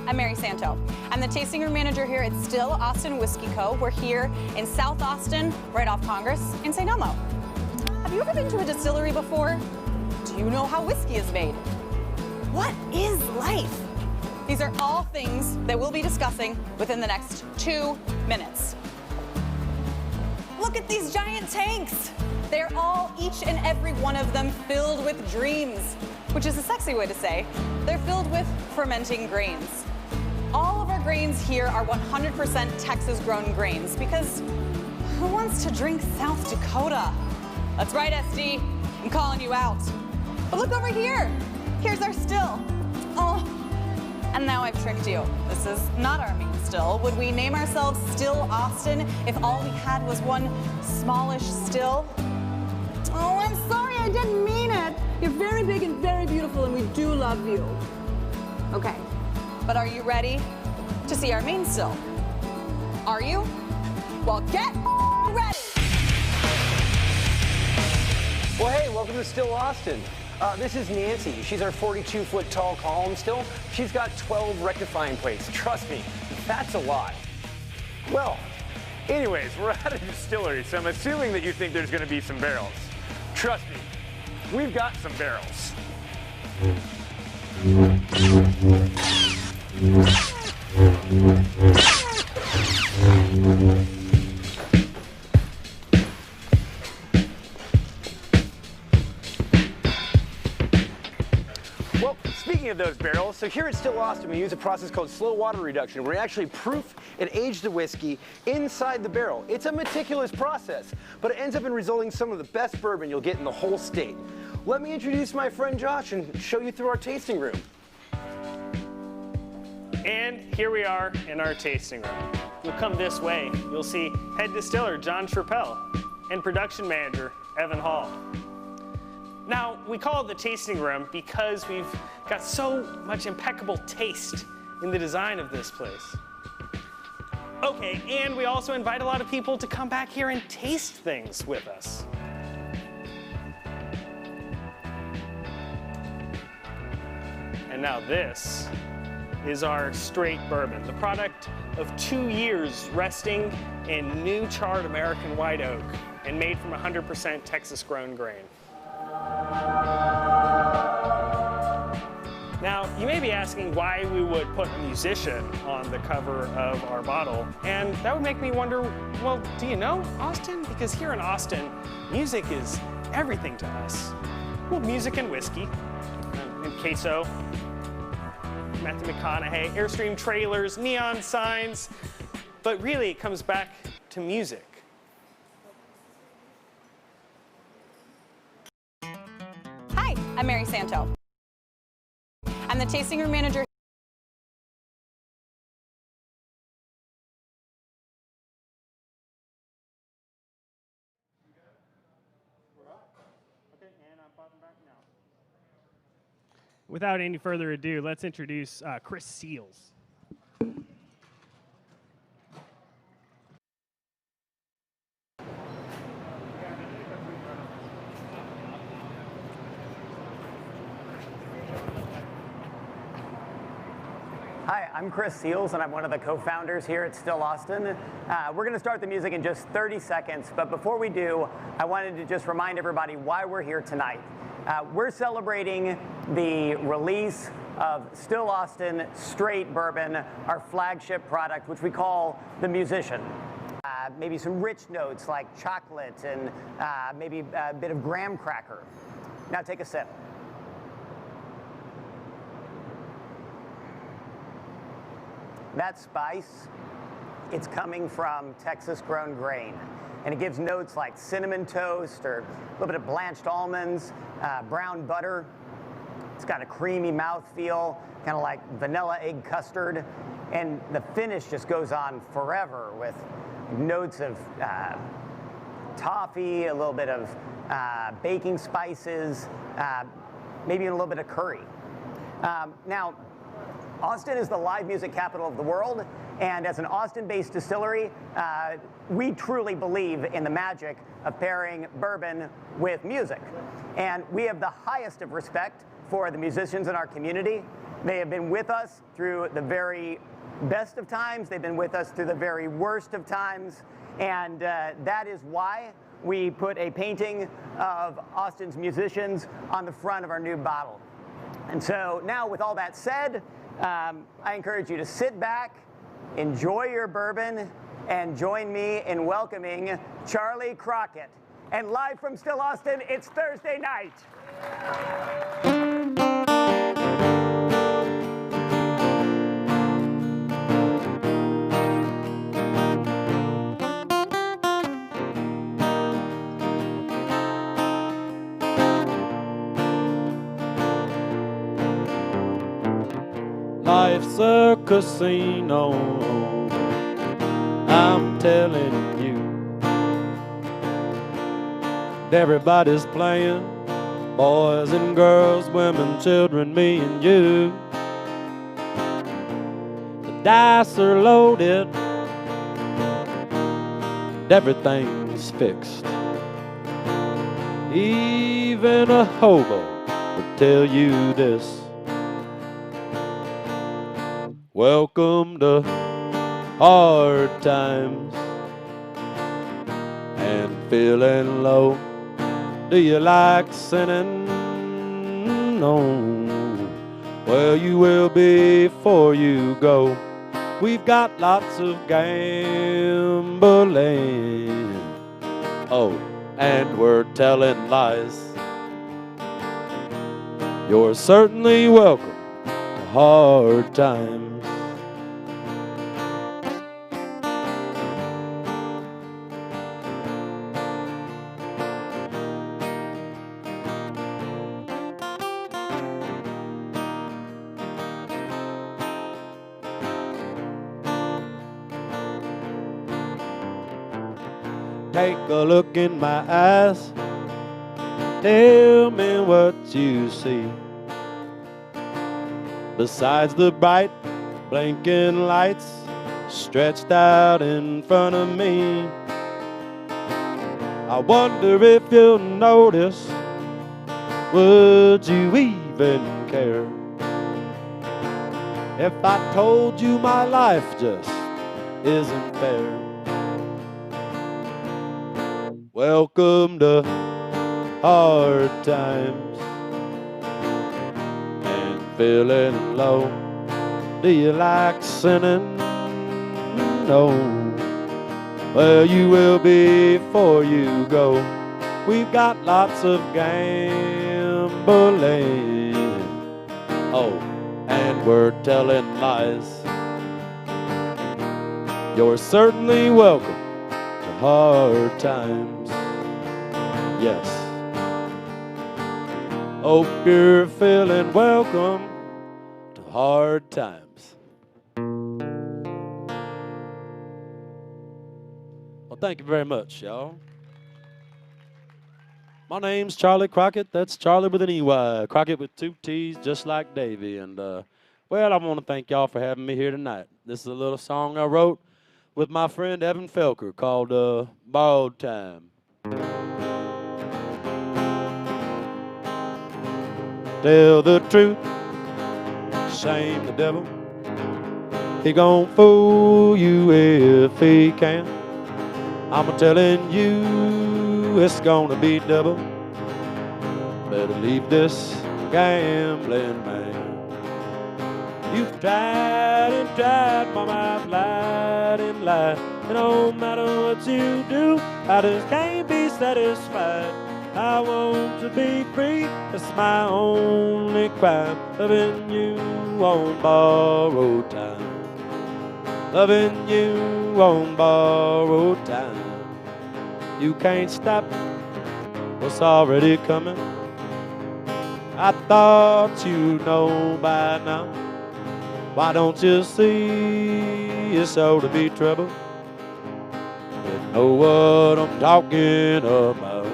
I'm Mary Santo. I'm the tasting room manager here at Still Austin Whiskey Co. We're here in South Austin, right off Congress, in St. Elmo. Have you ever been to a distillery before? Do you know how whiskey is made? What is life? These are all things that we'll be discussing within the next 2 minutes. Look at these giant tanks. They're all, each and every one of them, filled with dreams, which is a sexy way to say they're filled with fermenting grains. All of our grains here are 100% Texas-grown grains because who wants to drink South Dakota? That's right, SD, I'm calling you out. But look over here. Here's our still. Oh, and now I've tricked you. This is not our main still. Would we name ourselves Still Austin if all we had was one smallish still? Oh, I'm sorry, I didn't mean it. You're very big and very beautiful, and we do love you. Okay, but are you ready to see our main still? Are you? Well, get ready. Well, hey, welcome to Still Austin. This is Nancy. She's our 42-foot tall column still. She's got 12 rectifying plates. Trust me, that's a lot. Well, anyways, we're at a distillery, so I'm assuming that you think there's going to be some barrels. Trust me, we've got some barrels. Well, speaking of those barrels, so here at Still Austin, we use a process called slow water reduction, where we actually proof and age the whiskey inside the barrel. It's a meticulous process, but it ends up in resulting some of the best bourbon you'll get in the whole state. Let me introduce my friend Josh and show you through our tasting room. And here we are in our tasting room. You'll come this way, you'll see head distiller John Trappell and production manager Evan Hall. Now, we call it the tasting room because we've got so much impeccable taste in the design of this place. Okay, and we also invite a lot of people to come back here and taste things with us. And now this is our straight bourbon, the product of 2 years resting in new charred American white oak and made from 100% Texas-grown grain. Now, you may be asking why we would put a musician on the cover of our bottle, and that would make me wonder, well, do you know Austin? Because here in Austin, music is everything to us. Well, music and whiskey, and queso, Matthew McConaughey, Airstream trailers, neon signs, but really it comes back to music. Hi, I'm Mary Santo. I'm the tasting room manager. Without any further ado, let's introduce Chris Seals. Hi, I'm Chris Seals, and I'm one of the co-founders here at Still Austin. We're going to start the music in just 30 seconds, but before we do, I wanted to just remind everybody why we're here tonight. We're celebrating the release of Still Austin Straight Bourbon, our flagship product, which we call the Musician. Maybe some rich notes like chocolate and maybe a bit of graham cracker. Now take a sip. That spice, it's coming from Texas-grown grain. And it gives notes like cinnamon toast or a little bit of blanched almonds, brown butter. It's got a creamy mouthfeel, kind of like vanilla egg custard. And the finish just goes on forever with notes of toffee, a little bit of baking spices, maybe a little bit of curry. Now, Austin is the live music capital of the world, and as an Austin-based distillery, we truly believe in the magic of pairing bourbon with music. And we have the highest of respect for the musicians in our community. They have been with us through the very best of times. They've been with us through the very worst of times. And that is why we put a painting of Austin's musicians on the front of our new bottle. And so now, with all that said, I encourage you to sit back, enjoy your bourbon, and join me in welcoming Charley Crockett. And live from Still Austin, it's Thursday night. Life's a casino, I'm telling you. Everybody's playing, boys and girls, women, children, me and you. The dice are loaded, everything's fixed. Even a hobo would tell you this. Welcome to hard times and feeling low. Do you like sinning? No. Well, you will before you go. We've got lots of gambling. Oh, and we're telling lies. You're certainly welcome to hard times. Take a look in my eyes, tell me what you see. Besides the bright, blinking lights stretched out in front of me, I wonder if you'll notice, would you even care if I told you my life just isn't fair? Welcome to hard times and feeling low. Do you like sinning? No. Well, you will before you go. We've got lots of gambling. Oh, and we're telling lies. You're certainly welcome to hard times. Yes. Hope you're feeling welcome to hard times. Well, thank you very much, y'all. My name's Charley Crockett. That's Charlie with an E-Y. Crockett with 2 T's, just like Davy. And, well, I want to thank y'all for having me here tonight. This is a little song I wrote with my friend Evan Felker called Borrowed Time. Tell the truth, shame the devil. He gon' fool you if he can. I'm a-telling you it's gonna be double. Better leave this gambling man. You've tried and tried, mama, I've lied and lied. It don't matter what you do, I just can't be satisfied. I want to be free, that's my only crime. Loving you on borrowed time. Loving you on borrowed time. You can't stop what's already coming. I thought you know by now. Why don't you see it's sure to be trouble? You know what I'm talking about.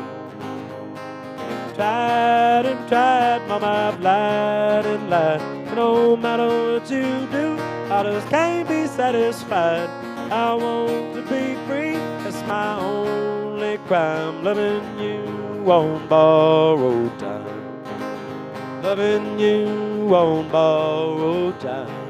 Tried and tried, mama, I've lied and lied. No matter what you do, I just can't be satisfied. I want to be free, that's my only crime. Loving you on borrowed time. Loving you on borrowed time.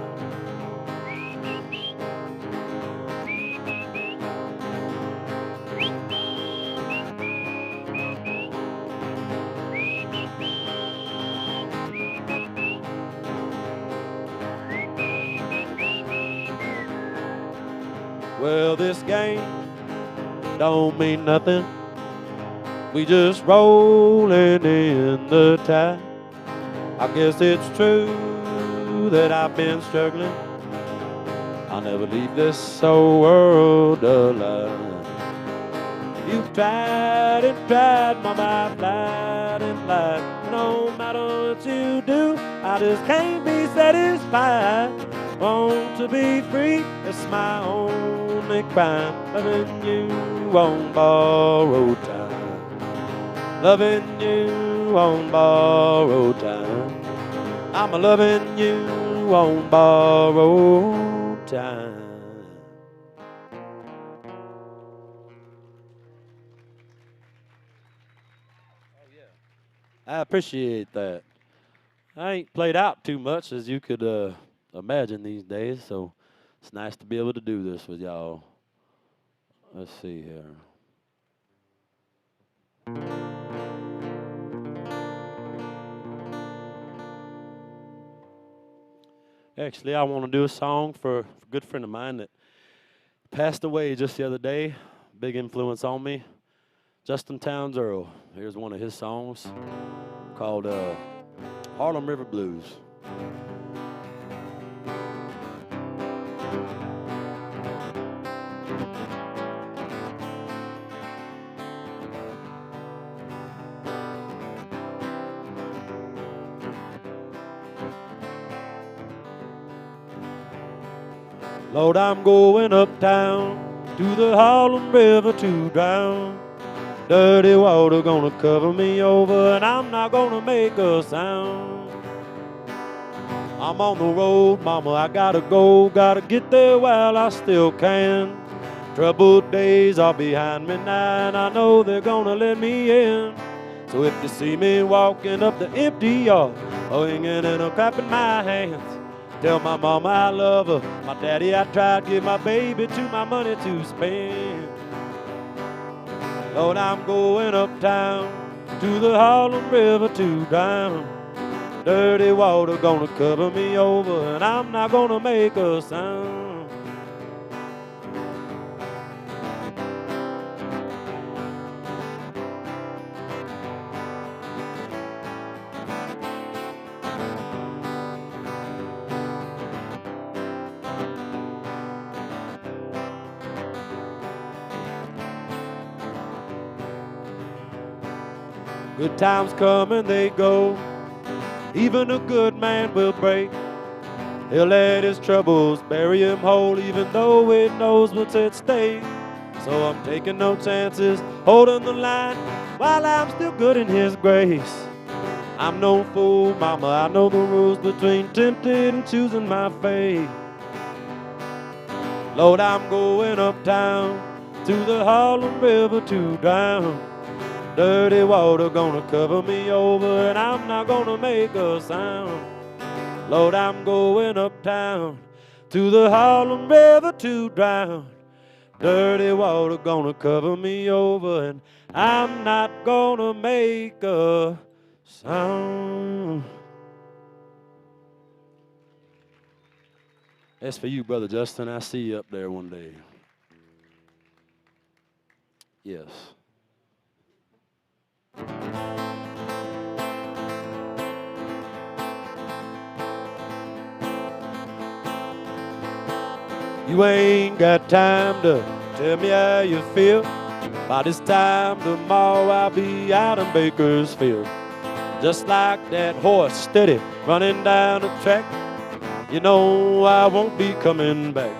Well, this game don't mean nothing. We just rolling in the tide. I guess it's true that I've been struggling. I'll never leave this old world alive. You've tried and tried, mama, I've lied and lied. No matter what you do, I just can't be satisfied. Want to be free, it's my only crime. Loving you on borrowed time. Loving you on borrowed time. I'm loving you on borrowed time. I appreciate that. I ain't played out too much, as you could imagine these days, so it's nice to be able to do this with y'all. Let's see here. Actually, I want to do a song for a good friend of mine that passed away just the other day. Big influence on me. Justin Towns Earl. Here's one of his songs called Harlem River Blues. Lord, I'm going uptown to the Harlem River to drown. Dirty water gonna cover me over, and I'm not gonna make a sound. I'm on the road, mama, I gotta go, gotta get there while I still can. Troubled days are behind me now, and I know they're gonna let me in. So if you see me walking up the empty yard, or hanging and a clapping my hands, tell my mama I love her, my daddy I tried to give my baby to my money to spend. Lord, I'm going uptown to the Harlem River to drown. Dirty water gonna cover me over, and I'm not gonna make a sound. Good times come and they go. Even a good man will break. He'll let his troubles bury him whole, even though he knows what's at stake. So I'm taking no chances, holding the line while I'm still good in his grace. I'm no fool, mama, I know the rules between tempted and choosing my fate. Lord, I'm going uptown to the Harlem River to drown. Dirty water gonna cover me over, and I'm not gonna make a sound. Lord, I'm going uptown to the Harlem River to drown. Dirty water gonna cover me over, and I'm not gonna make a sound. That's for you, Brother Justin. I see you up there one day. Yes. You ain't got time to tell me how you feel. By this time tomorrow I'll be out in Bakersfield. Just like that horse steady running down the track. You know I won't be coming back.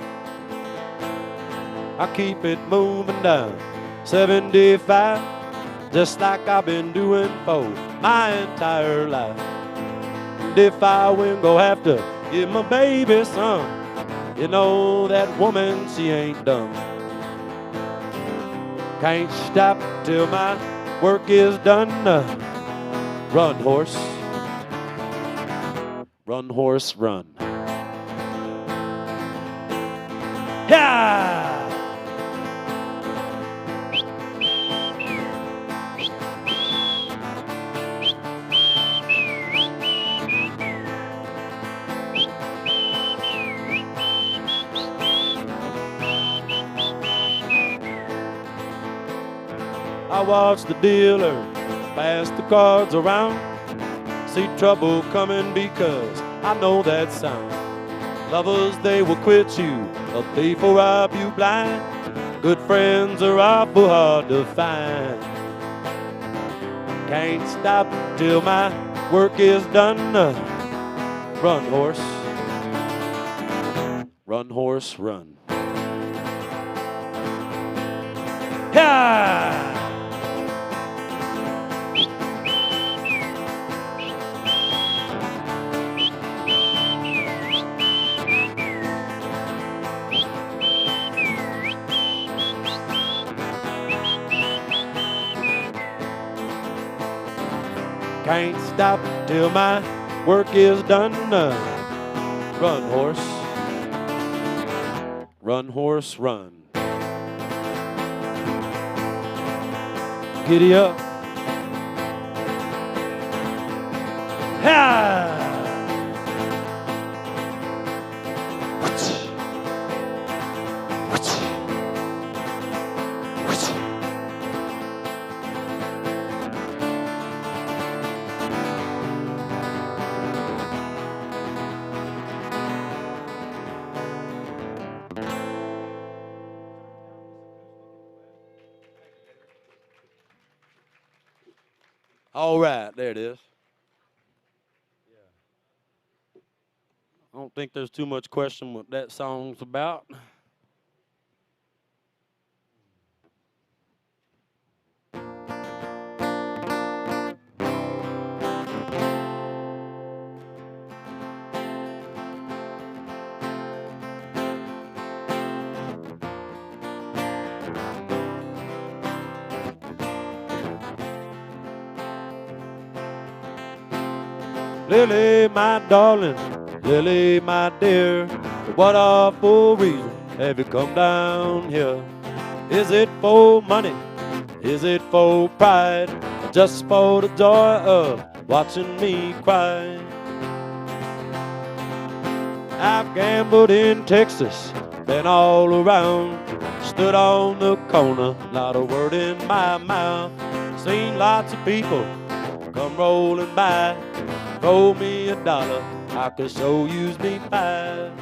I keep it moving down 75, just like I've been doing for my entire life. And if I win, go have to give my baby some. You know that woman, she ain't dumb. Can't stop till my work is done. Run, horse. Run, horse, run. Yeah! I watch the dealer pass the cards around. See trouble coming because I know that sound. Lovers, they will quit you, a thief will rob you blind. Good friends are awful hard to find. Can't stop till my work is done. Run, horse. Run, horse, run. Yeah! Can't stop till my work is done. Run, horse. Run, horse, run. Giddy up. Ha! All right, there it is. I don't think there's too much question what that song's about. Lily, my darling, Lily, my dear, for what awful reason have you come down here? Is it for money? Is it for pride? Or just for the joy of watching me cry? I've gambled in Texas, been all around, stood on the corner, not a word in my mouth. Seen lots of people come rolling by, throw me $1, I could so use me 5.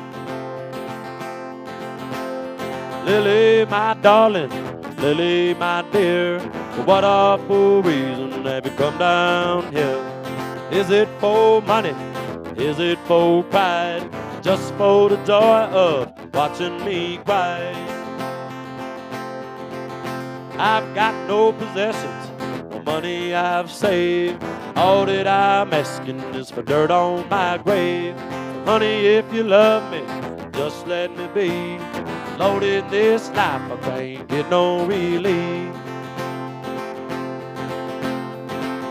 Lily, my darling, Lily, my dear, for what awful reason have you come down here? Is it for money? Is it for pride? Just for the joy of watching me cry? I've got no possessions, no money I've saved. All that I'm asking is for dirt on my grave. Honey, if you love me, just let me be. Lord, in this life I can't get no relief.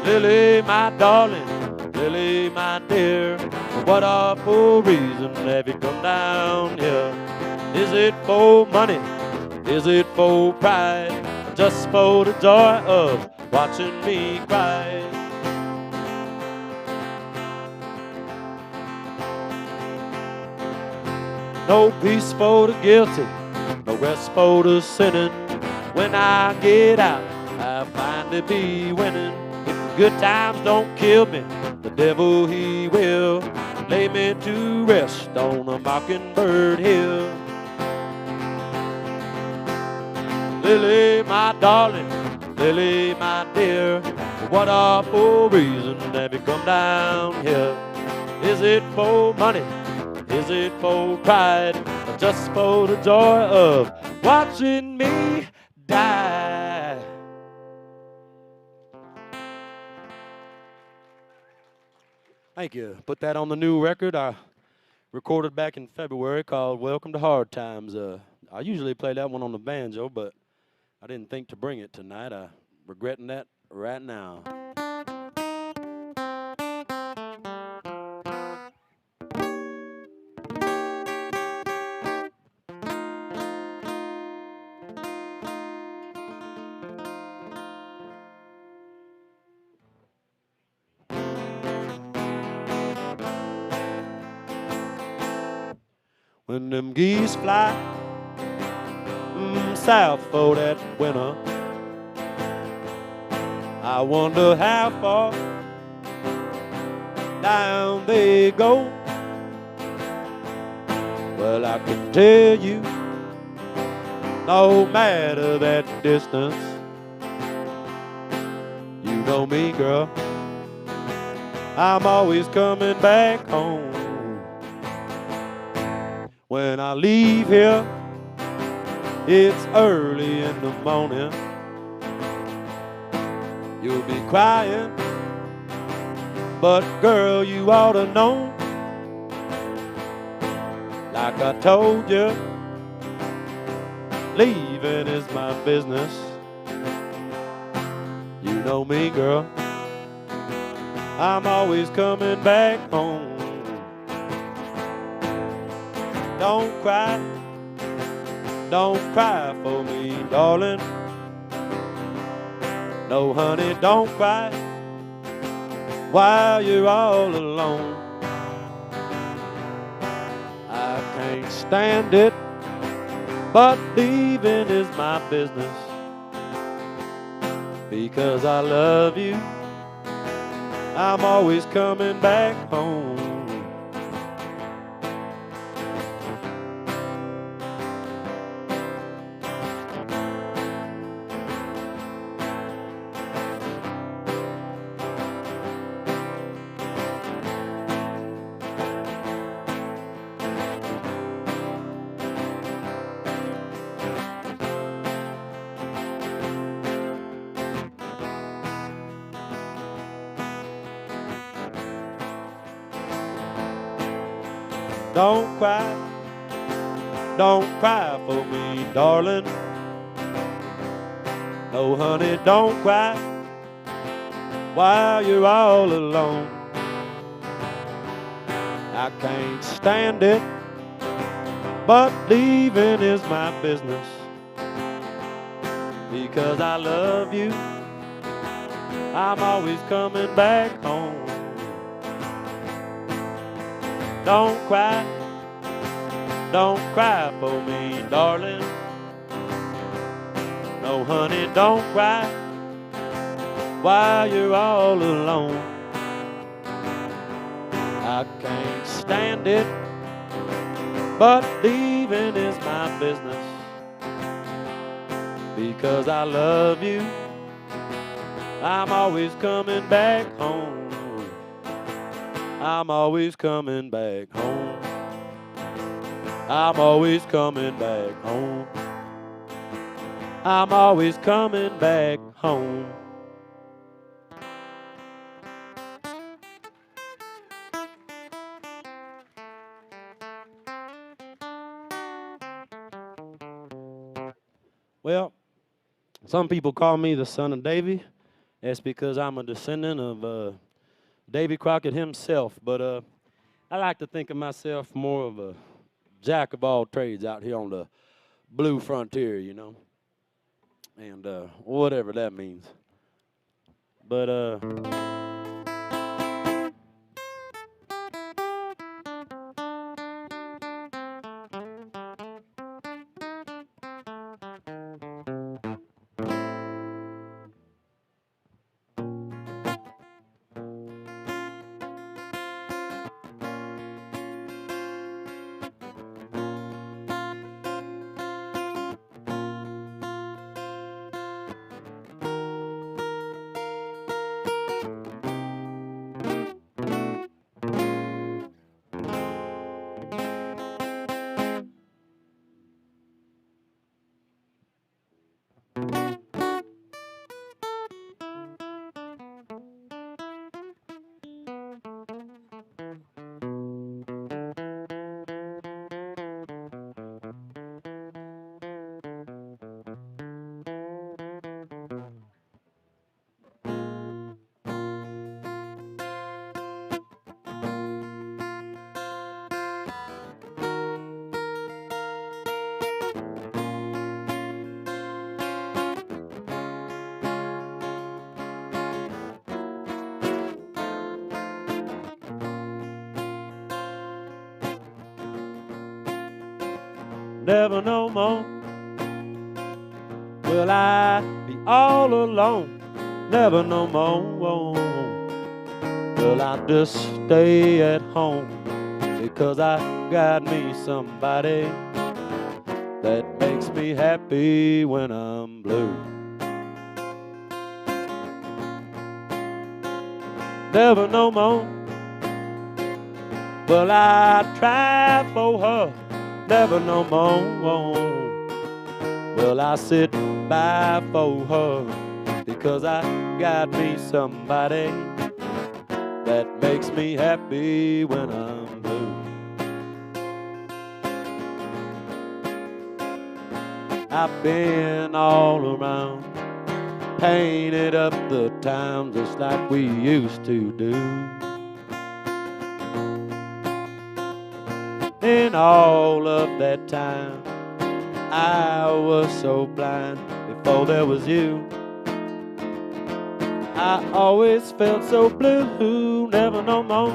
Lily, my darling, Lily, my dear, for what awful reason have you come down here? Is it for money? Is it for pride? Just for the joy of watching me cry? No peace for the guilty, no rest for the sinning. When I get out, I find to be winning. If the good times don't kill me, the devil he will lay me to rest on a mockingbird hill. Lily, my darling, Lily, my dear, for what awful reason have you come down here? Is it for money? Is it for pride? Or just for the joy of watching me die? Thank you. Put that on the new record I recorded back in February called Welcome to Hard Times. I usually play that one on the banjo, but I didn't think to bring it tonight. I'm regretting that right now. when them geese fly south for that winter. I wonder how far down they go. Well, I can tell you, no matter that distance, you know me, girl, I'm always coming back home. When I leave here, it's early in the morning. You'll be crying, but girl, you ought to know. Like I told you, leaving is my business. You know me, girl, I'm always coming back home. Don't cry for me, darling. No, honey, don't cry while you're all alone. I can't stand it, but leaving is my business. Because I love you, I'm always coming back home. Don't cry for me, darling. No, honey, don't cry while you're all alone. I can't stand it, but leaving is my business. Because I love you, I'm always coming back home. Don't cry for me, darling. No, honey, don't cry while you're all alone. I can't stand it, but leaving is my business. Because I love you, I'm always coming back home. I'm always coming back home. I'm always coming back home. I'm always coming back home. Well, some people call me the son of Davy. That's because I'm a descendant of Davy Crockett himself. But I like to think of myself more of a jack of all trades out here on the blue frontier, you know, and whatever that means. But never no more. Will I be all alone, never no more. Will I just stay at home because I got me somebody that makes me happy when I'm blue. Never no more will I try for her, never no more will I sit by for her because I got me somebody that makes me happy when I'm blue. I've been all around, painted up the town just like we used to do. In all of that time, I was so blind before there was you. I always felt so blue, never no more.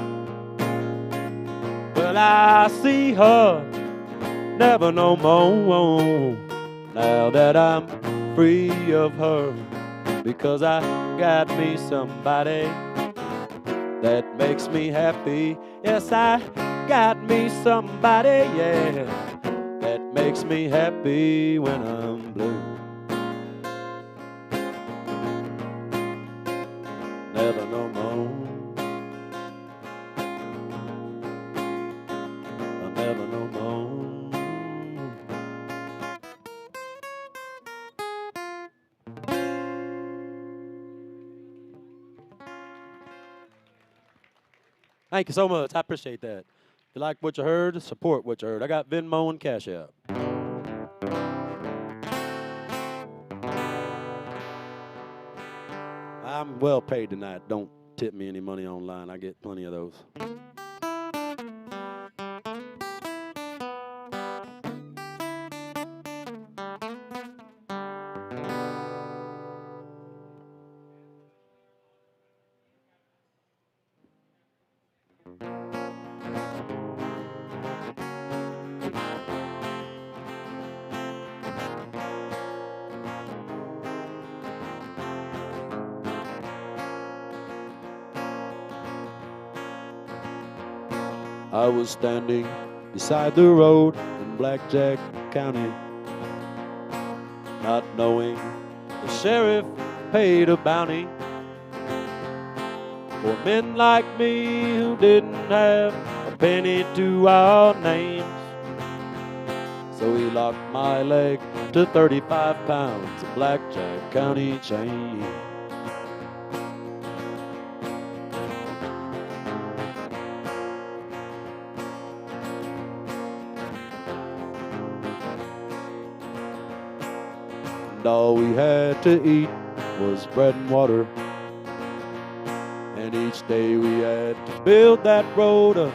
Will I see her, never no more. Now that I'm free of her, because I got me somebody that makes me happy. Yes, I got me somebody, yeah, that makes me happy when I'm blue. Never no more. Never no more. Thank you so much. I appreciate that. If you like what you heard, support what you heard. I got Venmo and Cash App. I'm well paid tonight. Don't tip me any money online. I get plenty of those. I was standing beside the road in Blackjack County, not knowing the sheriff paid a bounty for men like me who didn't have a penny to our names. So he locked my leg to 35 pounds of Blackjack County chain. And all we had to eat was bread and water. And each day we had to build that road a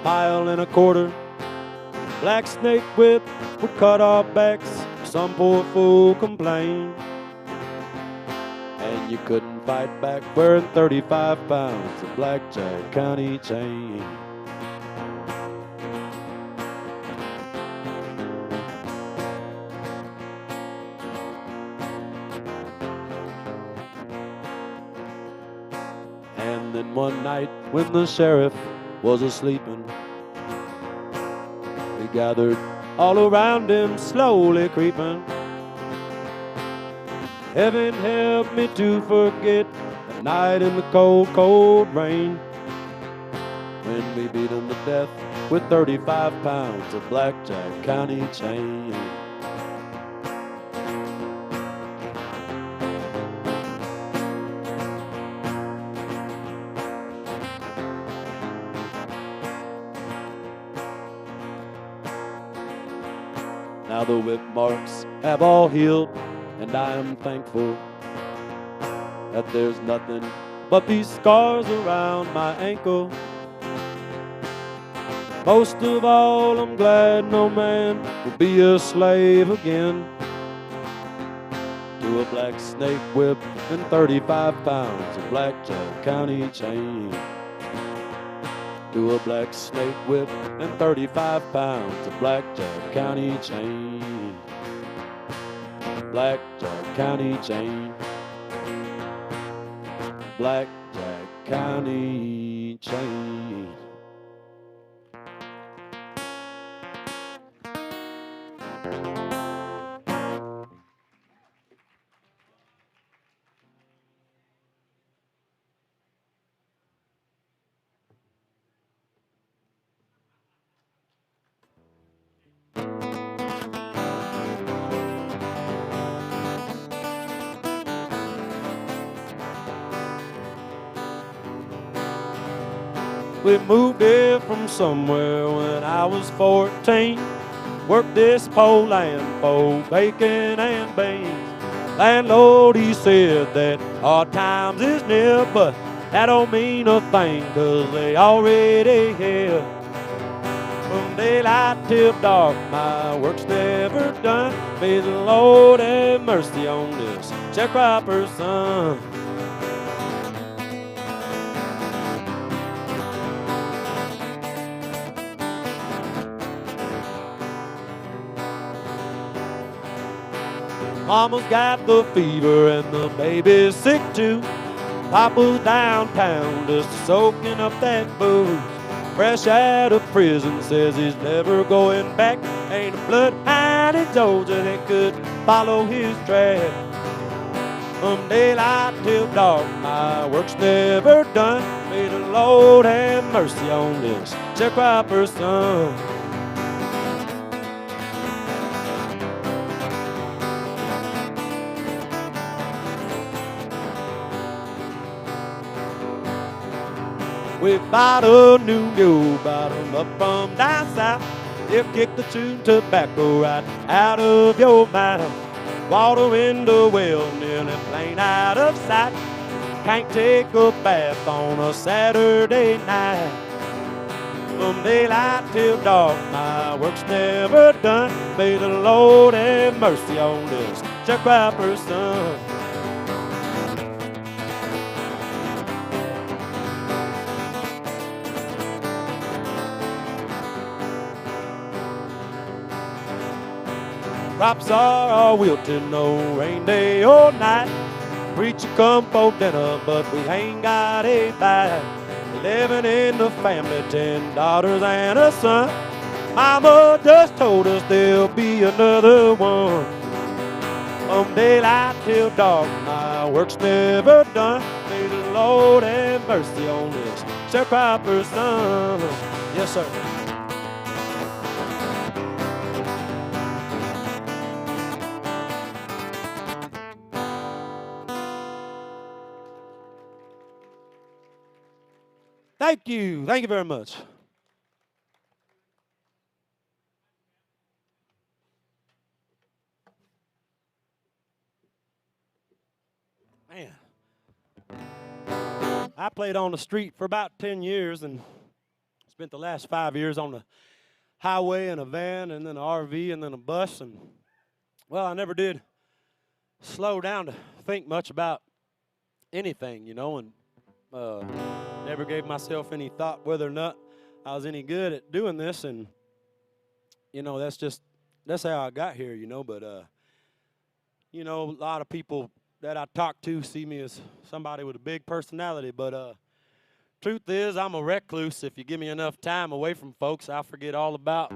mile and a quarter. Black snake whip would cut our backs, some poor fool complained. And you couldn't fight back wearing 35 pounds of Blackjack County chain. And then one night when the sheriff was a-sleepin', we gathered all around him, slowly creeping. Heaven help me to forget the night in the cold, cold rain, when we beat him to death with 35 pounds of Blackjack County chain. Now the whip marks have all healed, and I am thankful that there's nothing but these scars around my ankle. Most of all, I'm glad no man will be a slave again to a black snake whip and 35 pounds of Blackjack County chain. to a black snake whip and 35 pounds of Blackjack County chain. Blackjack County chain. Blackjack County chain. We moved here from somewhere when I was 14. Worked this pole land for bacon and beans. Landlord, he said that hard times is near, but that don't mean a thing, 'cause they already here. From daylight till dark, my work's never done. May the Lord have mercy on this sharecropper's son. Mama's got the fever and the baby's sick too. Papa's downtown just soaking up that booze. Fresh out of prison, says he's never going back. Ain't a bloodhound in Georgia that could follow his track. From daylight till dark, my work's never done. May the Lord have mercy on this sharecropper's son. We bought a new mule, bought 'em up from down south. They'll kick the chewing tobacco right out of your mouth. Water in the well, nearly plain out of sight. Can't take a bath on a Saturday night. From daylight till dark, my work's never done. May the Lord have mercy on this sharecropper's son. Crops are all wilting, no rain day or night. Preacher come for dinner, but we ain't got a bite. Living in the family, 10 daughters and a son. Mama just told us there'll be another one. From daylight till dark, my work's never done. May the Lord have mercy on this sharecropper's son. Yes, sir. Thank you. Thank you very much. Man, I played on the street for about 10 years and spent the last 5 years on the highway in a van and then an RV and then a bus. And, well, I never did slow down to think much about anything, you know, and never gave myself any thought whether or not I was any good at doing this. And, you know, that's how I got here, you know. But, you know, a lot of people that I talk to see me as somebody with a big personality. But truth is, I'm a recluse. If you give me enough time away from folks, I'll forget all about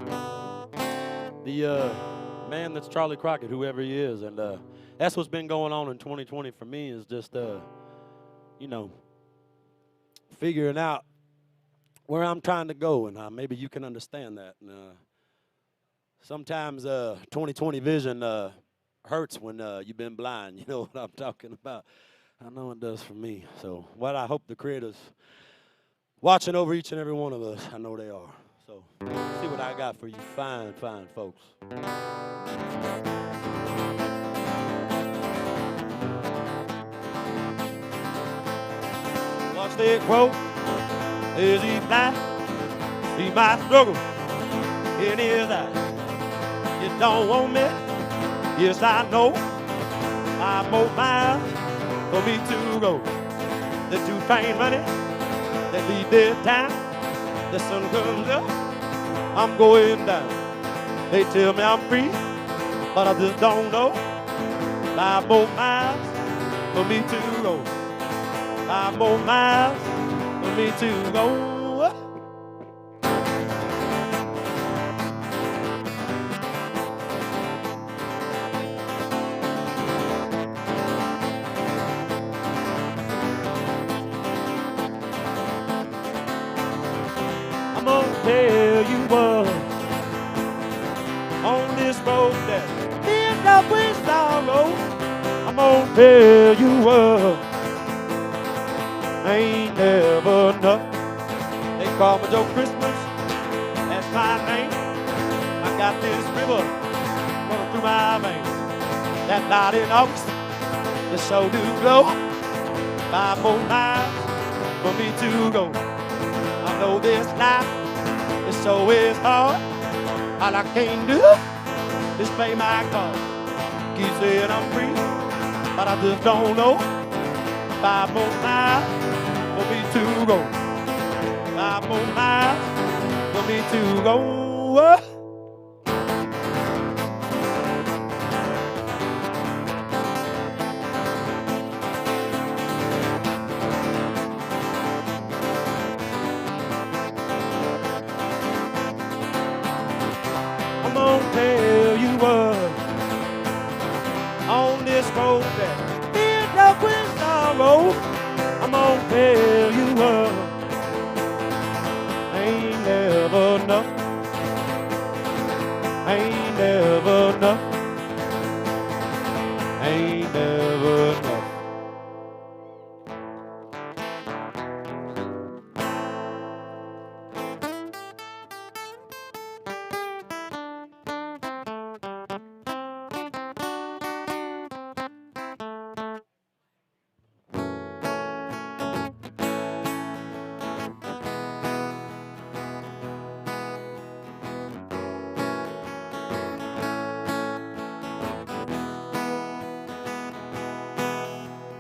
the man that's Charley Crockett, whoever he is. And that's what's been going on in 2020 for me, is just, you know, figuring out where I'm trying to go, and maybe you can understand that. And, sometimes 2020 vision hurts when you've been blind. You know what I'm talking about. I know it does for me. So what I hope the Creator's watching over each and every one of us. I know they are. So see what I got for you fine, fine folks. Watch that quote as he flies. See my struggle in his eyes. You don't want me? Yes, I know. I'm more miles for me to go. The 2 train running that lead this town. the sun comes up, I'm going down. They tell me I'm free, but I just don't know. 5 more miles for me to go. 5 more miles for me to go. I'm gonna tell you what, on this road that ends up with sorrow, I'm gonna tell you what, ain't never enough. They call me Joe Christmas, that's my name. I got this river running through my veins. That night in August, the show do glow. 5 more miles for me to go. I know this life, this show is hard. All I can do is play my card. Keep saying I'm free, but I just don't know. 5 more miles for me to go. 5 more miles for me to go. I'm gonna tell you what, on this road that ends up with sorrow, I'm gonna tell you what, ain't never enough, ain't never enough, ain't never enough.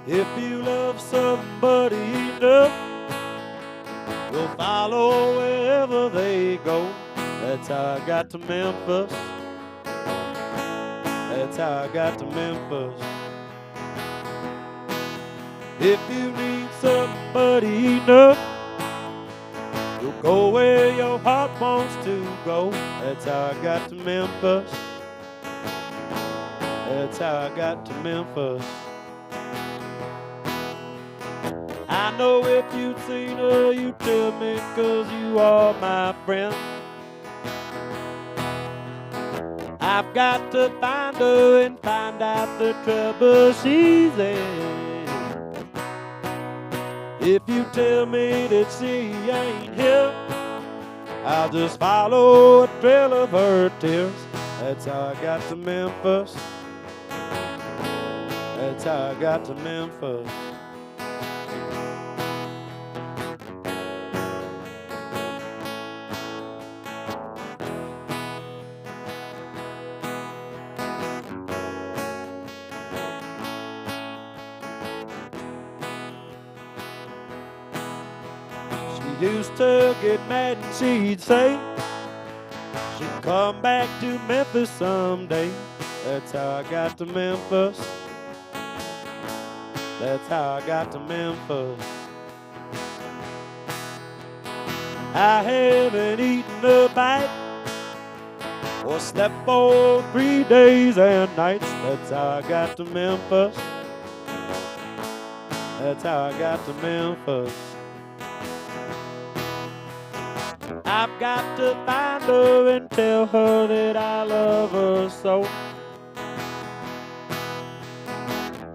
If you love somebody enough, you'll follow wherever they go. That's how I got to Memphis. That's how I got to Memphis. If you need somebody enough, you'll go where your heart wants to go. That's how I got to Memphis. That's how I got to Memphis. I know if you'd seen her, you'd tell me, 'cause you are my friend. I've got to find her and find out the trouble she's in. If you tell me that she ain't here, I'll just follow a trail of her tears. That's how I got to Memphis. That's how I got to Memphis. Used to get mad and she'd say she'd come back to Memphis someday. That's how I got to Memphis. That's how I got to Memphis. I haven't eaten a bite or slept for 3 days and nights. That's how I got to Memphis. That's how I got to Memphis. I've got to find her and tell her that I love her so.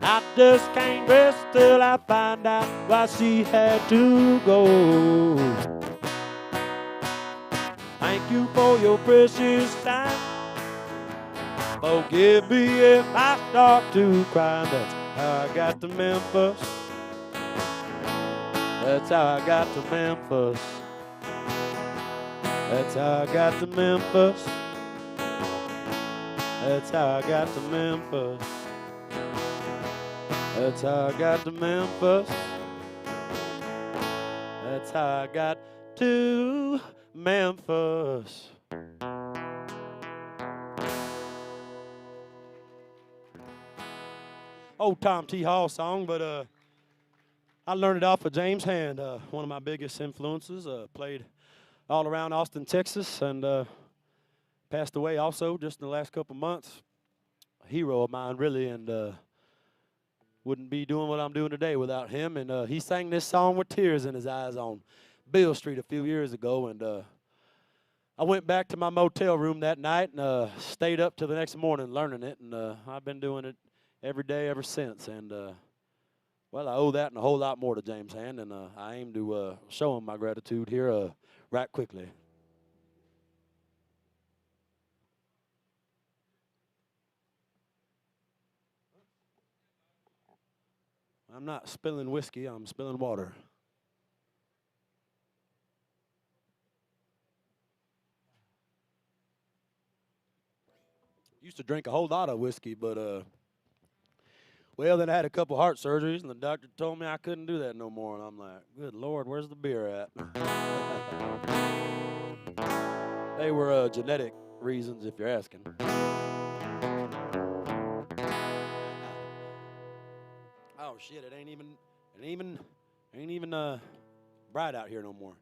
I just can't rest till I find out why she had to go. Thank you for your precious time. Forgive me if I start to cry. That's how I got to Memphis. That's how I got to Memphis. That's how I got to Memphis. That's how I got to Memphis. That's how I got to Memphis. That's how I got to Memphis. Old Tom T. Hall song, but I learned it off of James Hand, one of my biggest influences. Played all around Austin, Texas, and passed away also just in the last couple months. A hero of mine, really, and wouldn't be doing what I'm doing today without him. And he sang this song with tears in his eyes on Bill Street a few years ago, and I went back to my motel room that night and stayed up till the next morning learning it, and I've been doing it every day ever since. And well, I owe that and a whole lot more to James Hand, and I aim to show him my gratitude here right quickly. I'm not spilling whiskey, I'm spilling water. Used to drink a whole lot of whiskey, but well, then I had a couple heart surgeries, and the doctor told me I couldn't do that no more. And I'm like, good Lord, where's the beer at? They were genetic reasons, if you're asking. Oh shit! It ain't even bright out here no more.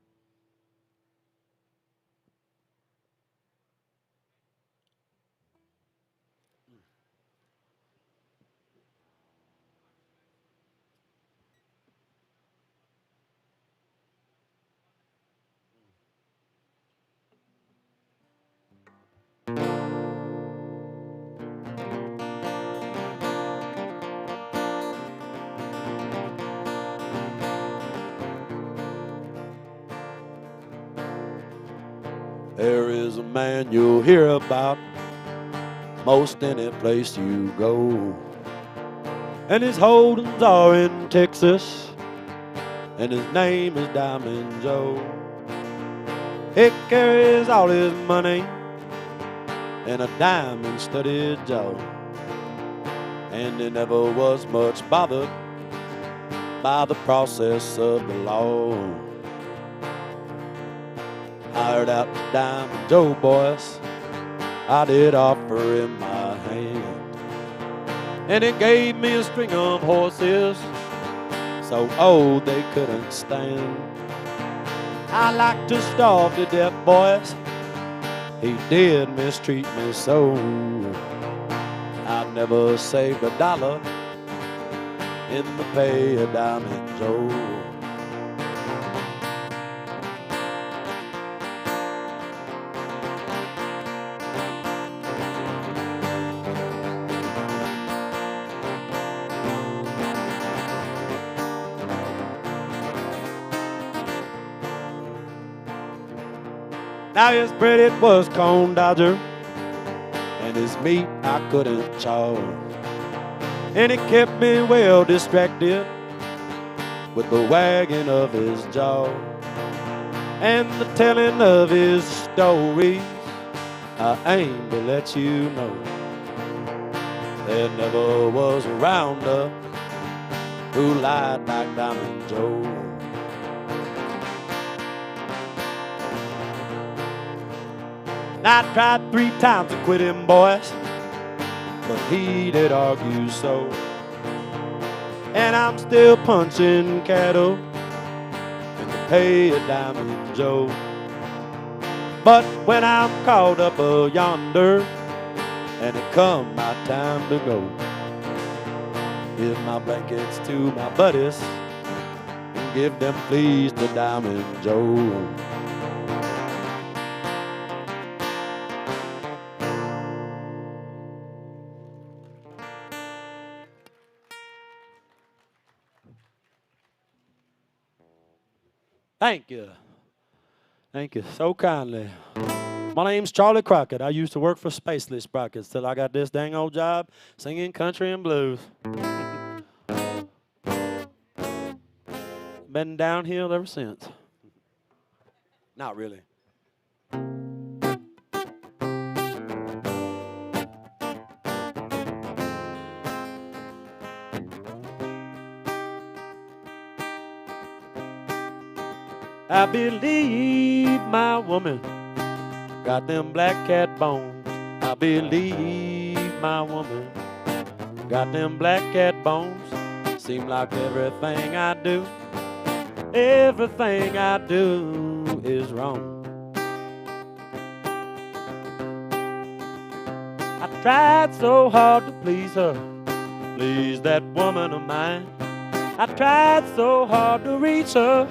There is a man you'll hear about most any place you go, and his holdings are in Texas, and his name is Diamond Joe. He carries all his money in a diamond-studded jaw, and he never was much bothered by the process of the law. Hired out to Diamond Joe, boys, I did offer him my hand, and he gave me a string of horses so old they couldn't stand. I like to starve to death, boys, he did mistreat me so. I never saved a dollar in the pay of Diamond Joe. Now his bread it was corn dodger, and his meat I couldn't chaw, and it kept me well distracted with the wagging of his jaw and the telling of his stories. I aim to let you know there never was a rounder who lied like Diamond Joe. I tried 3 times to quit him, boys, but he did argue so. And I'm still punching cattle in the pay of Diamond Joe. But when I'm caught up yonder and it come my time to go, give my blankets to my buddies and give them please to Diamond Joe. Thank you. Thank you so kindly. My name's Charley Crockett. I used to work for Spaceless Sprockets till I got this dang old job singing country and blues. Been downhill ever since. Not really. I believe my woman got them black cat bones. I believe my woman got them black cat bones. Seem like everything I do is wrong. I tried so hard to please her, please that woman of mine. I tried so hard to reach her,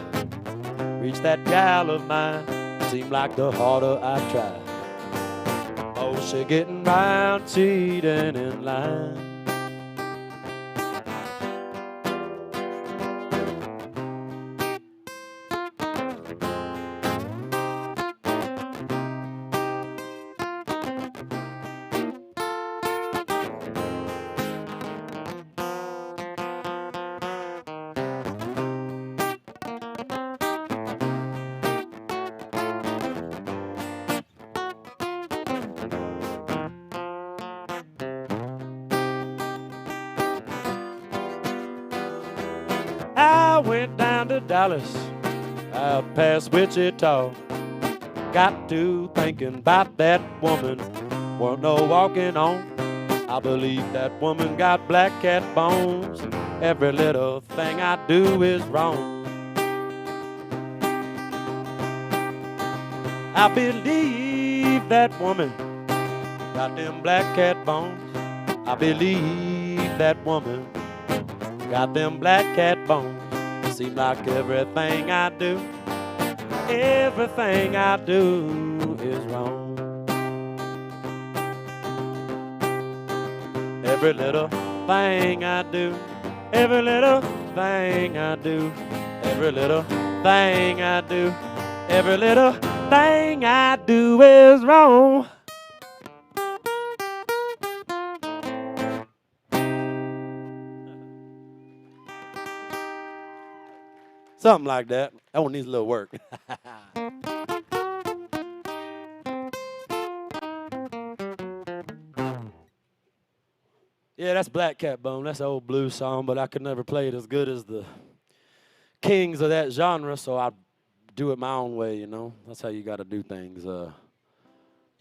reach that gal of mine. Seemed like the harder I try, oh, she getting round, cheating in line. I went down to Dallas, out past Wichita. Got to thinking about that woman, weren't no walking on. I believe that woman got black cat bones. Every little thing I do is wrong. I believe that woman got them black cat bones. I believe that woman got them black cat bones. Seem like everything I do is wrong. Every little thing I do, every little thing I do, every little thing I do, every little thing I do is wrong. Something like that. That one needs a little work. Yeah, that's Black Cat Bone. That's an old blues song, but I could never play it as good as the kings of that genre, so I do it my own way, you know. That's how you got to do things. You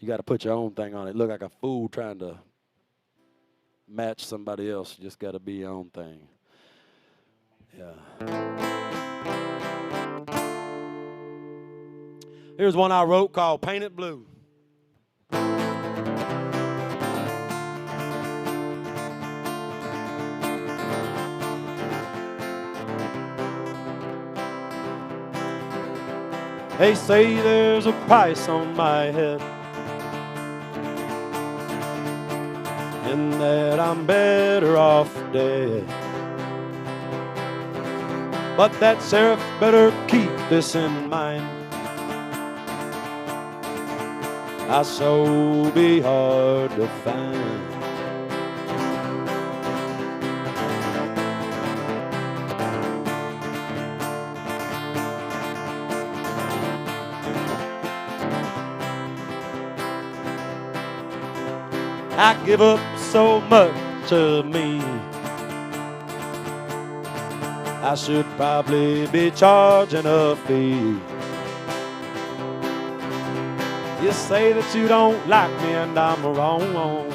got to put your own thing on it. Look like a fool trying to match somebody else. You just got to be your own thing. Yeah. Here's one I wrote called Painted Blue. They say there's a price on my head, and that I'm better off dead. But that sheriff better keep this in mind. I so be hard to find. I give up so much of me. I should probably be charging a fee. You say that you don't like me and I'm wrong.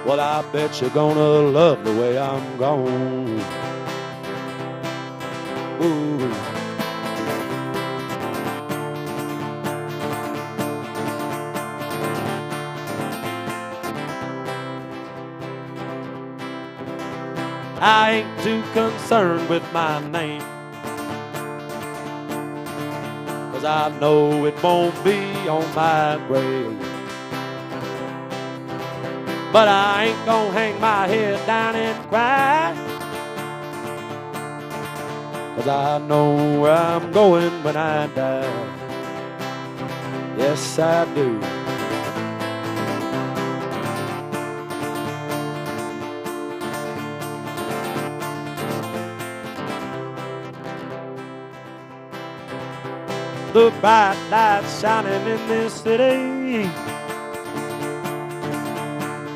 Well, I bet you're gonna love the way I'm gone. Ooh. I ain't too concerned with my name, 'cause I know it won't be on my grave. But I ain't gonna hang my head down and cry, 'cause I know where I'm going when I die. Yes, I do. The bright lights shining in this city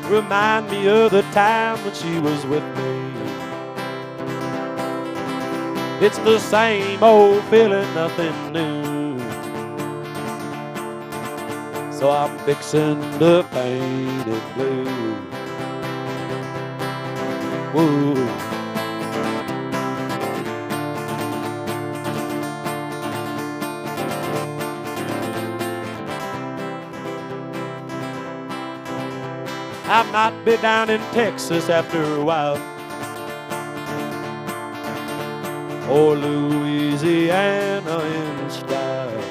remind me of the time when she was with me. It's the same old feeling, nothing new. So I'm fixing to paint it blue. Woo. I might be down in Texas after a while, or Louisiana in style.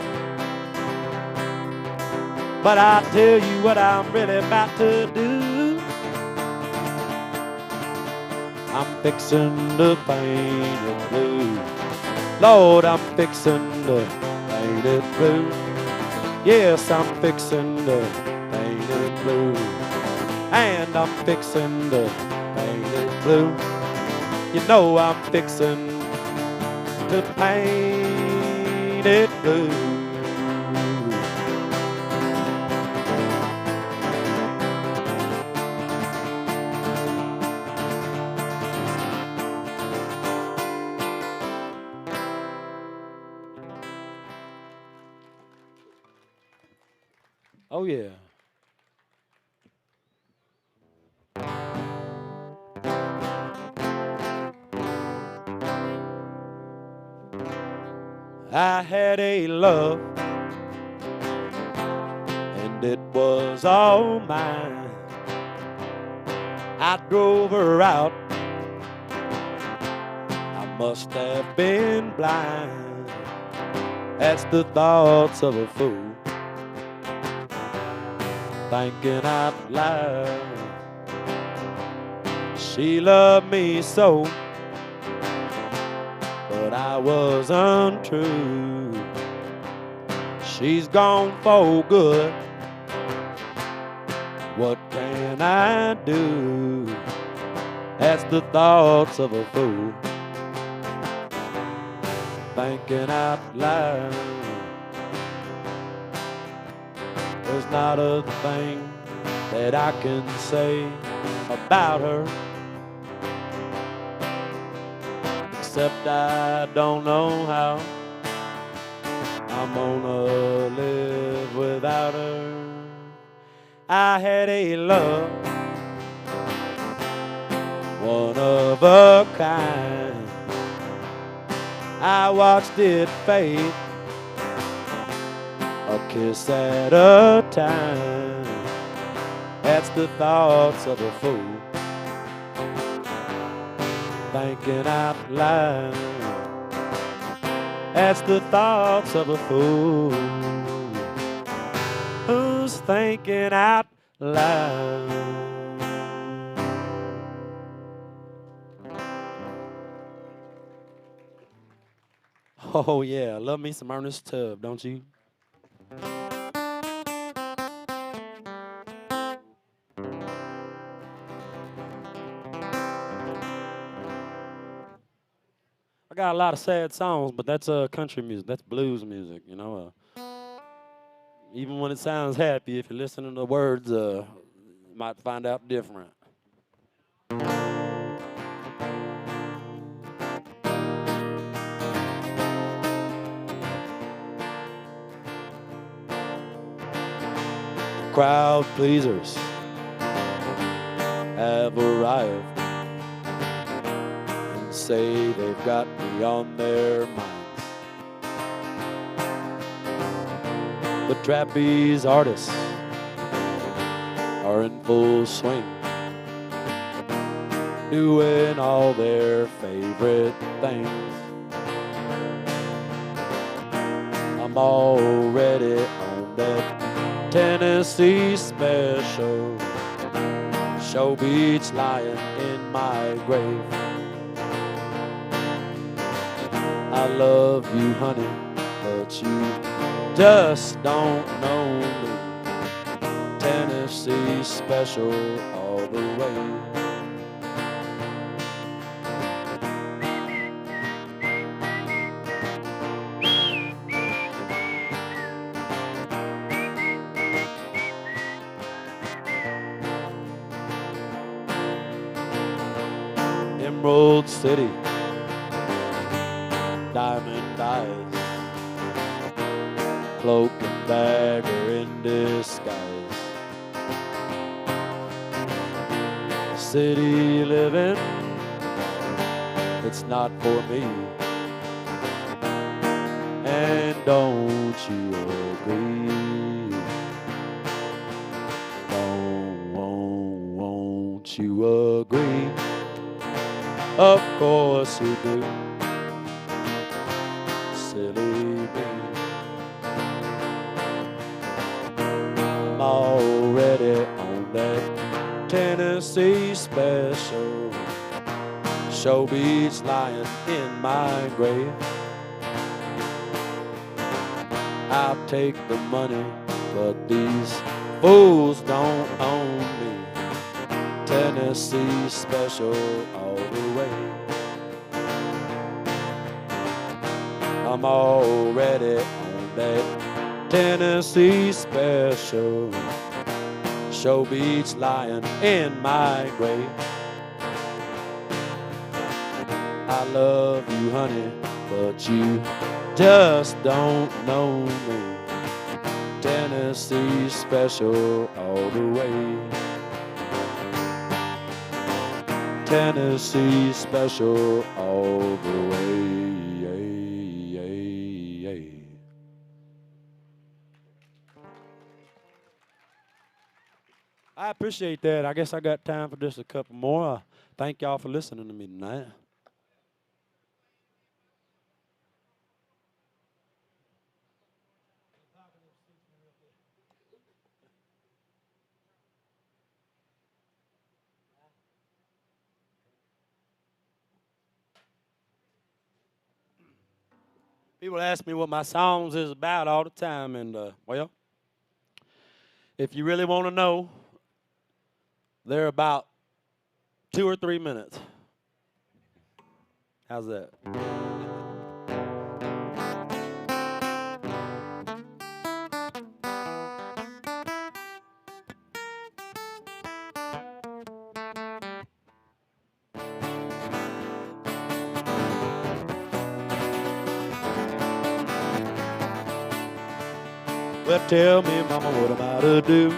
But I tell you what I'm really about to do. I'm fixing to paint it blue. Lord, I'm fixing to paint it blue. Yes, I'm fixing to paint it blue. And I'm fixing to paint it blue. You know I'm fixing to paint it blue. Oh yeah. I had a love, and it was all mine. I drove her out, I must have been blind. That's the thoughts of a fool, thinking out loud. She loved me so, but I was untrue. She's gone for good. What can I do? That's the thoughts of a fool, thinking out loud. There's not a thing that I can say about her, except I don't know how I'm gonna live without her. I had a love, one of a kind. I watched it fade, a kiss at a time. That's the thoughts of a fool, thinking out loud. That's the thoughts of a fool who's thinking out loud. Oh yeah, love me some Ernest Tubb, don't you? I got a lot of sad songs, but that's country music. That's blues music, you know. Even when it sounds happy, if you listen to the words, you might find out different. The crowd pleasers have arrived, say they've got me on their minds. The trapeze artists are in full swing, doing all their favorite things. I'm already on that Tennessee special, Show Beach lying in my grave. I love you, honey, but you just don't know me. Tennessee special all the way. Emerald City diamond eyes, cloak and dagger in disguise. City living, it's not for me. And don't you agree? Won't you agree? Of course you do. Silly me. I'm already on that Tennessee special. Show Beach lying in my grave. I'll take the money, but these fools don't own me. Tennessee special all the way. I'm already on that Tennessee special. Show Beach lying in my grave. I love you, honey, but you just don't know me. Tennessee special all the way. Tennessee special all the way. I appreciate that. I guess I got time for just a couple more. Thank y'all for listening to me tonight. People ask me what my songs is about all the time, and well, if you really want to know, they're about 2 or 3 minutes. How's that? Well, tell me, mama, what am I to do?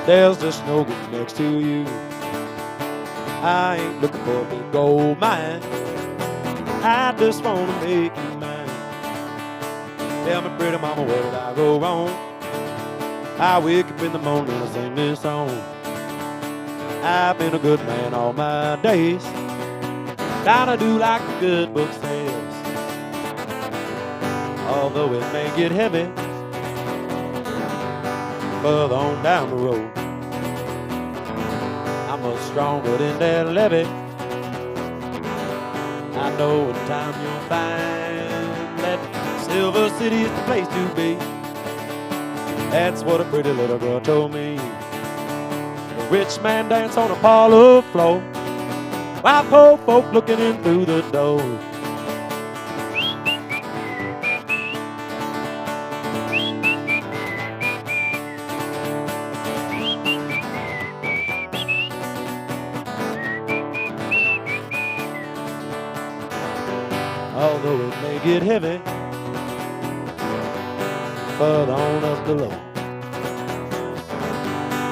There's just no good next to you. I ain't looking for a big gold mine. I just want to make you mine. Tell me, pretty mama, where did I go wrong? I wake up in the morning and I sing this song. I've been a good man all my days, trying to do like the good book says. Although it may get heavy further on down the road, I'm much stronger than that levee. I know in time you'll find that Silver City is the place to be. That's what a pretty little girl told me. A rich man dance on a parlor floor, while poor folk looking in through the door. Although it may get heavy further on up the road,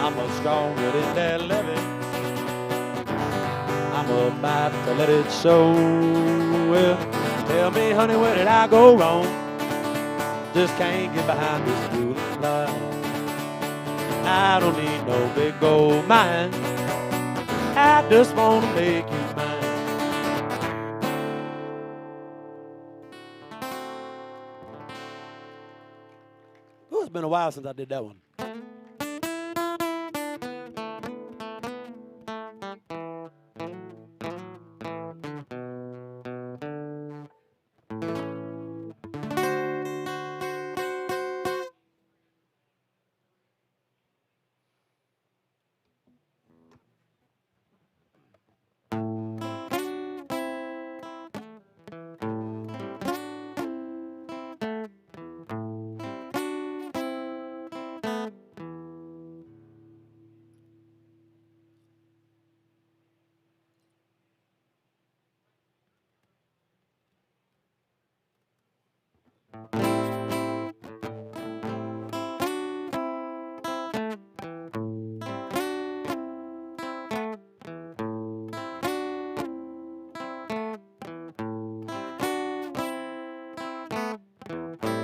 I'm much stronger than that levee. I'm about to let it show. Well, tell me, honey, where did I go wrong? Just can't get behind this beautiful line. I don't need no big gold mine. I just want to make you mine. Ooh, it's been a while since I did that one.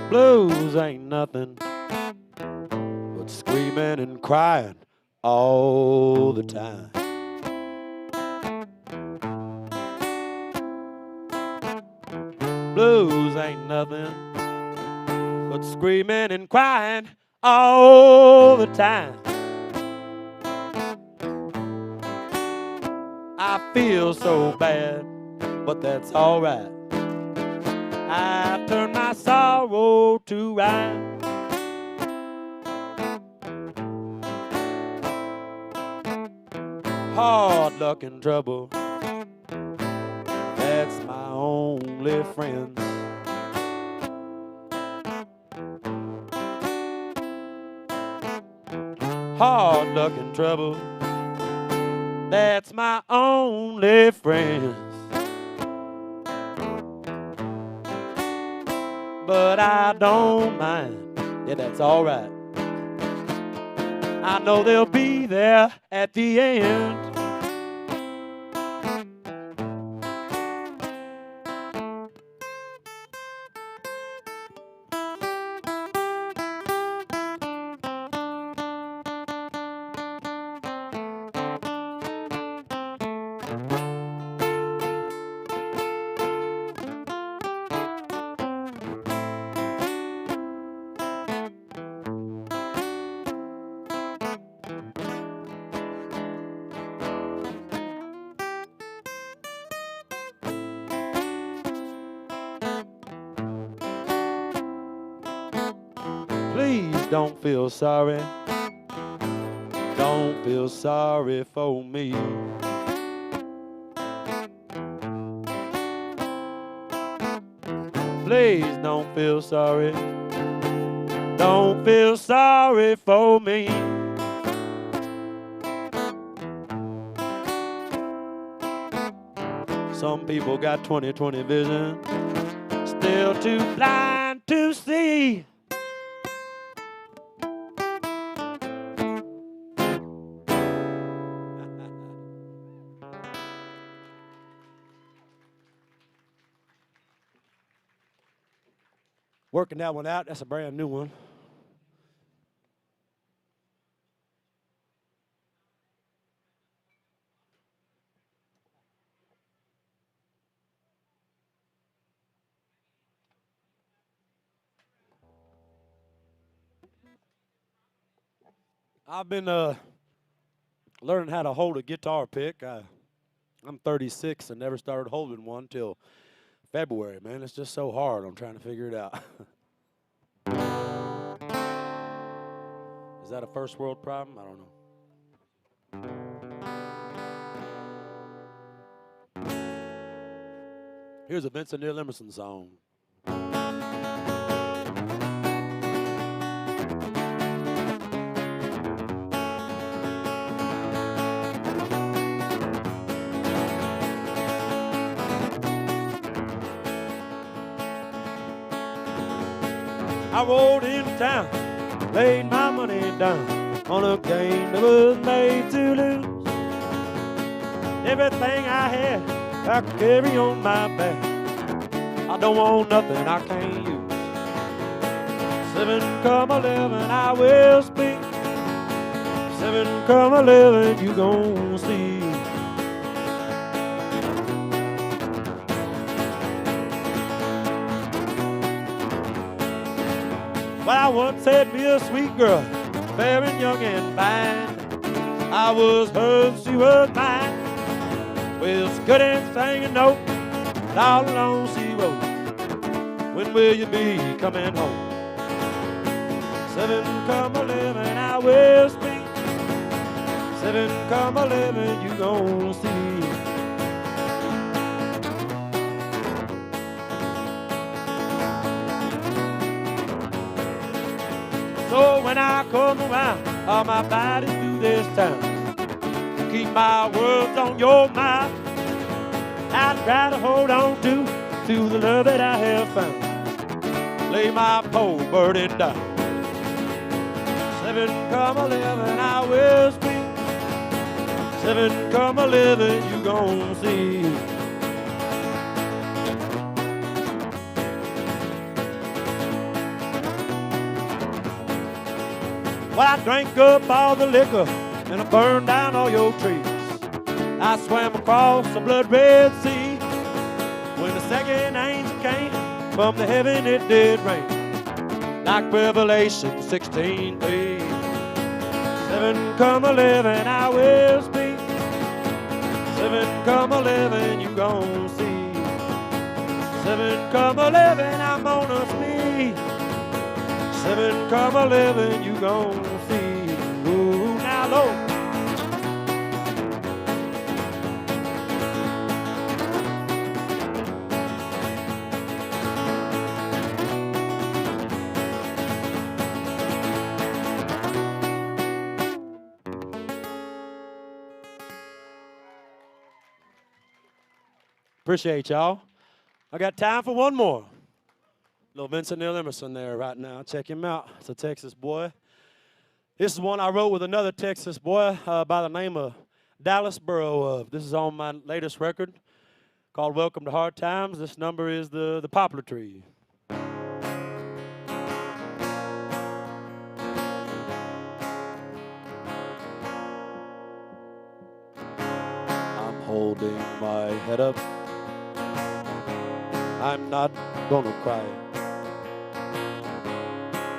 Blues ain't nothing but screaming and crying all the time. Blues ain't nothing but screaming and crying all the time. I feel so bad, but that's all right. I turn my sorrow to rhyme. Hard luck and trouble, that's my only friend. Hard luck and trouble, that's my only friend. But I don't mind, yeah, that's all right. I know they'll be there at the end. Please don't feel sorry. Don't feel sorry for me. Please don't feel sorry. Don't feel sorry for me. Some people got 20/20 vision, still too blind to see. Working that one out, that's a brand new one. I've been learning how to hold a guitar pick. I'm 36 and never started holding one till February, man. It's just so hard. I'm trying to figure it out. Is that a first world problem? I don't know. Here's a Vincent Neil Emerson song. I rode into town, laid my money down on a game that was made to lose. Everything I had, I could carry on my back. I don't want nothing I can't use. 7 come 11, I will speak. 7 come 11, you gon' see. Well, I once had me a sweet girl, fair and young and fine. I was hers, she was mine. Well, good and sang a note, and all along she wrote, when will you be coming home? 7 come 11, I will speak. 7 come 11, you gon' see. So when I come around, all my body through this town, keep my words on your mind. I try to hold on to the love that I have found. lay my poor burden down. 7 come 11, I will speak. 7 come 11, you gon' see. Well, I drank up all the liquor and I burned down all your trees. I swam across the blood-red sea. When the second angel came from the heaven, it did rain, like Revelation 16:3. 7 come 11, I will speak. 7 come 11, you gon' see. 7 come 11, I'm gonna speak. 7 come 11, you gon' see. Ooh, now Lord. Appreciate y'all. I got time for one more. Little Vincent Neil Emerson there right now. Check him out. It's a Texas boy. This is one I wrote with another Texas boy by the name of Dallas Burrow. This is on my latest record called Welcome to Hard Times. This number is the Poplar Tree. I'm holding my head up. I'm not gonna cry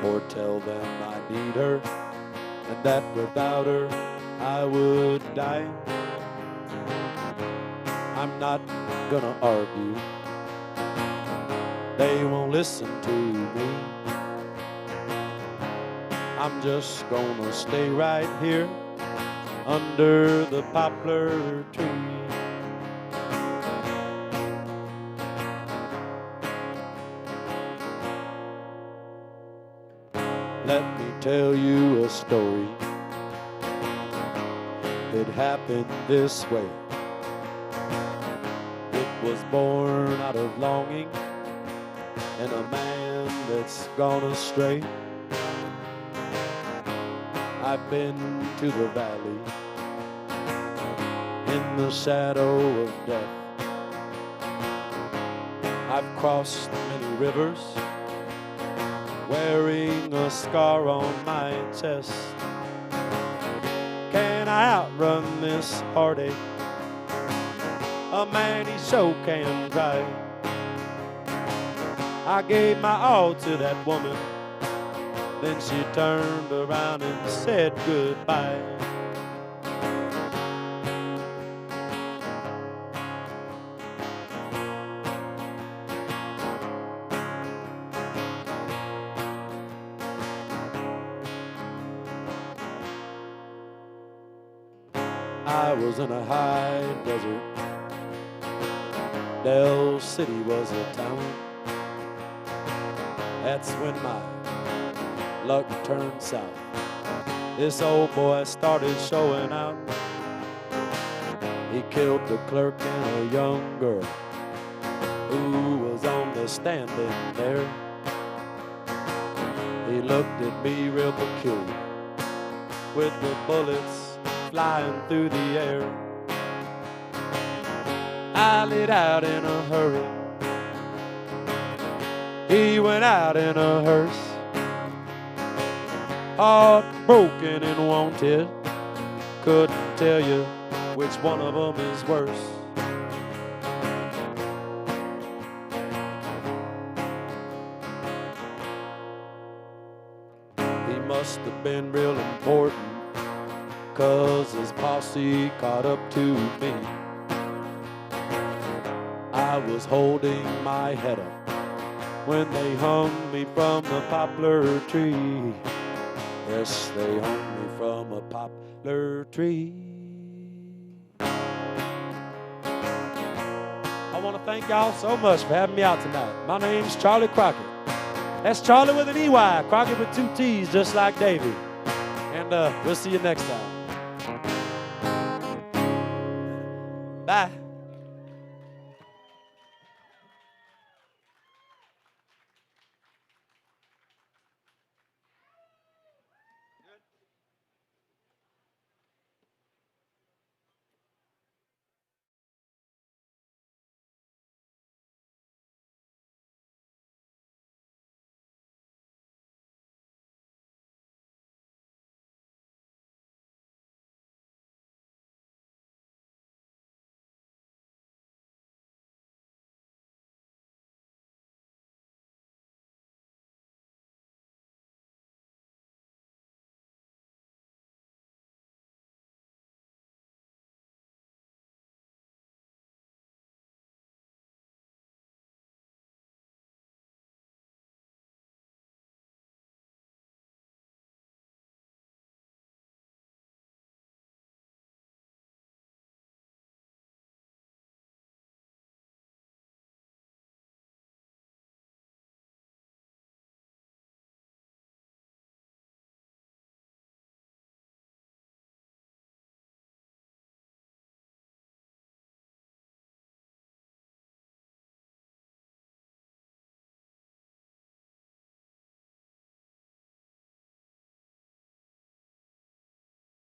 or tell them I need her and that without her I would die. I'm not gonna argue. They won't listen to me. I'm just gonna stay right here under the poplar tree. Let me tell you a story. It happened this way. It was born out of longing in a man that's gone astray. I've been to the valley in the shadow of death. I've crossed many rivers wearing a scar on my chest. Can I outrun this heartache? A man, he sure can try. I gave my all to that woman, then she turned around and said goodbye. I was in a high desert. Del City was a town. That's when my luck turned south. This old boy started showing out. He killed the clerk and a young girl who was on the standing there. He looked at me real peculiar with the bullets flying through the air. I lit out in a hurry. He went out in a hearse. Heartbroken and wanted. Couldn't tell you which one of them is worse. He must have been real important, 'cause his posse caught up to me. I was holding my head up when they hung me from the poplar tree. Yes, they hung me from a poplar tree. I want to thank y'all so much for having me out tonight. My name's Charley Crockett. That's Charlie with an EY, Crockett with 2 T's, just like Davey. And we'll see you next time. Bye.